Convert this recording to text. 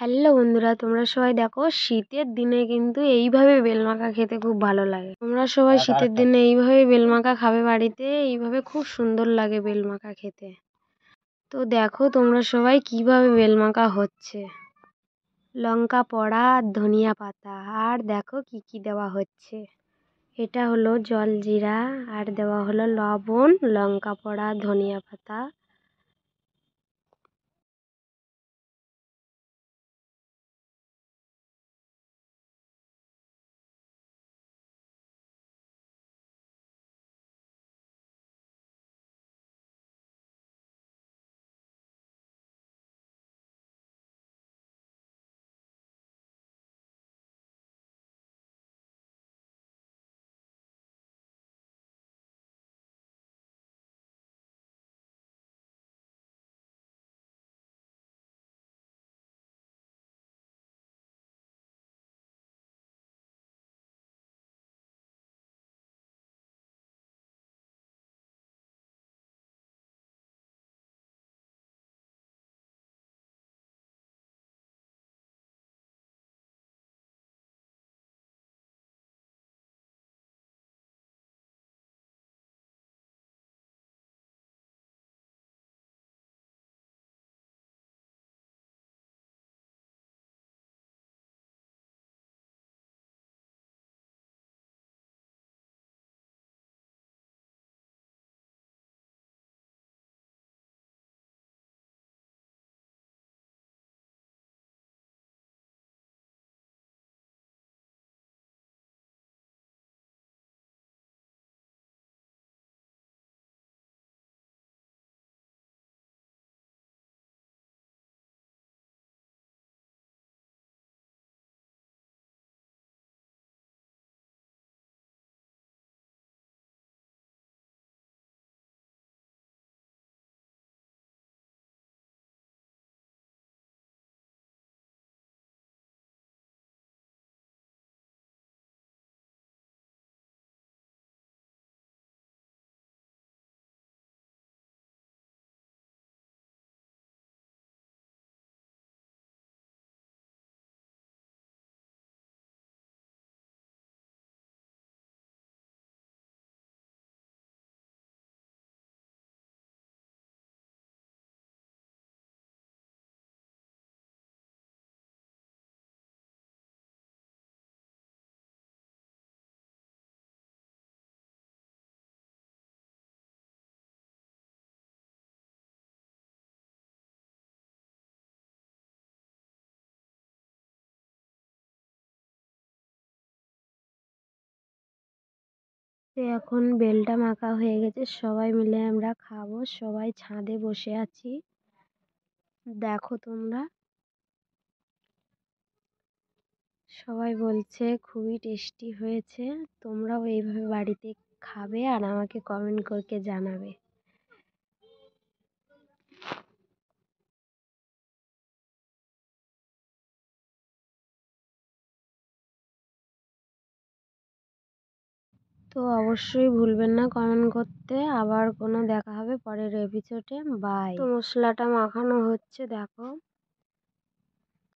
Hello বন্ধুরা, তোমরা সবাই দেখো শীতের দিনে কিন্তু এইভাবে বেলমাখা খেতে খুব ভালো লাগে। তোমরা সবাই শীতের দিনে এইভাবে বেলমাখা খাবে বাড়িতে, এইভাবে খুব সুন্দর লাগে বেলমাখা খেতে। তো দেখো তোমরা সবাই কিভাবে বেলমাখা হচ্ছে। লঙ্কা পোড়া, ধনিয়া পাতা, আর দেখো কি কি দেওয়া হচ্ছে। এটা হলো জলজিরা, আর দেওয়া হলো লবণ, লঙ্কা পোড়া, ধনিয়া পাতা। তো এখন বেলটা মাখা হয়ে গেছে, সবাই মিলে আমরা খাবো। সবাই ছাদে বসে আছি, দেখো তোমরা। সবাই বলছে খুবই টেস্টি হয়েছে। তোমরাও এইভাবে বাড়িতে খাবে আর আমাকে কমেন্ট করে জানাবে। তো অবশ্যই ভুলবেন না কমেন্ট করতে। আবার কোনো দেখা হবে পরের এপিসোডে। বাই। তো মশলাটা মাখানো হচ্ছে দেখো।